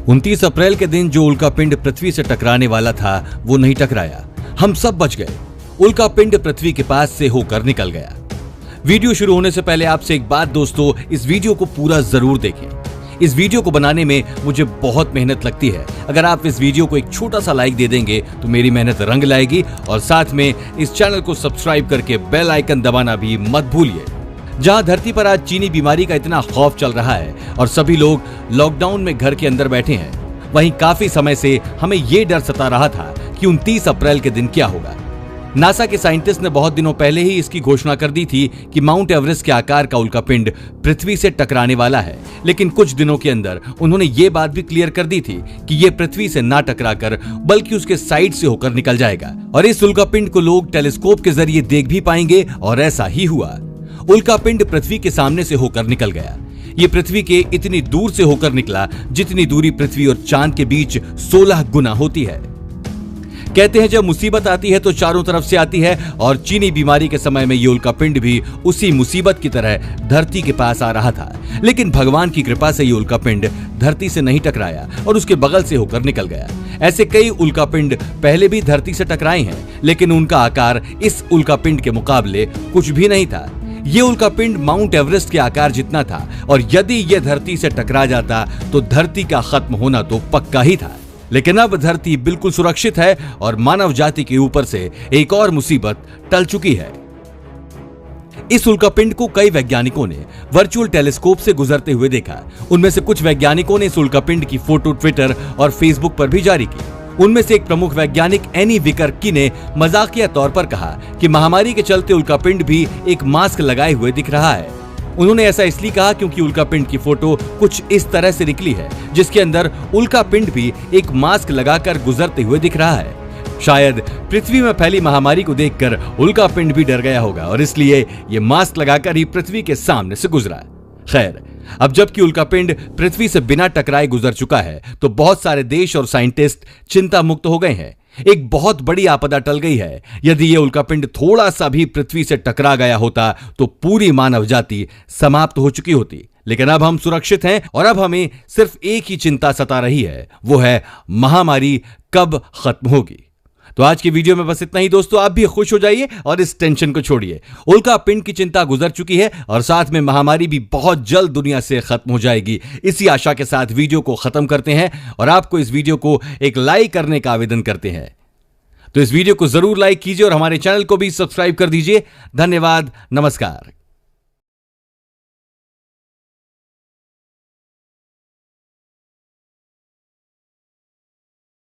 29 अप्रैल के दिन जो उल्कापिंड पृथ्वी से टकराने वाला था वो नहीं टकराया। हम सब बच गए। उल्कापिंड पृथ्वी के पास से होकर निकल गया। वीडियो शुरू होने से पहले आपसे एक बात दोस्तों, इस वीडियो को पूरा जरूर देखें। इस वीडियो को बनाने में मुझे बहुत मेहनत लगती है। अगर आप इस वीडियो को एक छोटा सा लाइक दे देंगे तो मेरी मेहनत रंग लाएगी और साथ में इस चैनल को सब्सक्राइब करके बेल आइकन दबाना भी मत भूलिए। जहां धरती पर आज चीनी बीमारी का इतना खौफ चल रहा है और सभी लोग लॉकडाउन में घर के अंदर बैठे हैं, वहीं काफी समय से हमें ये डर सता रहा था कि 29 अप्रैल के दिन क्या होगा। नासा के साइंटिस्ट ने बहुत दिनों पहले ही इसकी घोषणा कर दी थी कि माउंट एवरेस्ट के आकार का उल्कापिंड पृथ्वी से टकराने वाला है, लेकिन कुछ दिनों के अंदर उन्होंने ये बात भी क्लियर कर दी थी कि ये पृथ्वी से ना टकराकर बल्कि उसके साइड से होकर निकल जाएगा और इस उल्कापिंड को लोग टेलीस्कोप के जरिए देख भी पाएंगे। और ऐसा ही हुआ। उल्कापिंड पृथ्वी के सामने से होकर निकल गया। ये पृथ्वी के इतनी दूर से होकर निकला जितनी दूरी पृथ्वी और चांद के बीच 16 गुना होती है। कहते हैं जब मुसीबत आती है तो चारों तरफ से आती है और चीनी बीमारी के समय में ये उल्कापिंड भी उसी मुसीबत की तरह धरती के पास आ रहा था, लेकिन भगवान की कृपा से ये उल्कापिंड धरती से नहीं टकराया और उसके बगल से होकर निकल गया। ऐसे कई उल्कापिंड पहले भी धरती से टकराए हैं, लेकिन उनका आकार इस उल्कापिंड के मुकाबले कुछ भी नहीं था। ये उल्कापिंड माउंट एवरेस्ट के आकार जितना था और यदि यह धरती से टकरा जाता तो धरती का खत्म होना तो पक्का ही था। लेकिन अब धरती बिल्कुल सुरक्षित है और मानव जाति के ऊपर से एक और मुसीबत टल चुकी है। इस उल्कापिंड को कई वैज्ञानिकों ने वर्चुअल टेलीस्कोप से गुजरते हुए देखा। उनमें से कुछ वैज्ञानिकों ने इस उल्कापिंड की फोटो ट्विटर और फेसबुक पर भी जारी की। उनमें से एक प्रमुख वैज्ञानिक एनी विकर्की ने मजाकिया तौर पर कहा कि महामारी के चलते उल्कापिंड भी एक मास्क लगाए हुए दिख रहा है। उन्होंने ऐसा इसलिए कहा क्योंकि उल्कापिंड की फोटो कुछ इस तरह से निकली है जिसके अंदर उल्कापिंड भी एक मास्क लगाकर गुजरते हुए दिख रहा है। शायद पृथ्वी में फैली महामारी को देखकर उल्कापिंड भी डर गया होगा और इसलिए ये मास्क लगाकर ही पृथ्वी के सामने से गुजरा। खैर, अब जबकि उल्कापिंड पृथ्वी से बिना टकराए गुजर चुका है तो बहुत सारे देश और साइंटिस्ट चिंता मुक्त हो गए हैं। एक बहुत बड़ी आपदा टल गई है। यदि यह उल्कापिंड थोड़ा सा भी पृथ्वी से टकरा गया होता तो पूरी मानव जाति समाप्त हो चुकी होती। लेकिन अब हम सुरक्षित हैं और अब हमें सिर्फ एक ही चिंता सता रही है, वो है महामारी कब खत्म होगी। तो आज की वीडियो में बस इतना ही दोस्तों। आप भी खुश हो जाइए और इस टेंशन को छोड़िए। उल्कापिंड की चिंता गुजर चुकी है और साथ में महामारी भी बहुत जल्द दुनिया से खत्म हो जाएगी। इसी आशा के साथ वीडियो को खत्म करते हैं और आपको इस वीडियो को एक लाइक करने का आवेदन करते हैं। तो इस वीडियो को जरूर लाइक कीजिए और हमारे चैनल को भी सब्सक्राइब कर दीजिए। धन्यवाद, नमस्कार।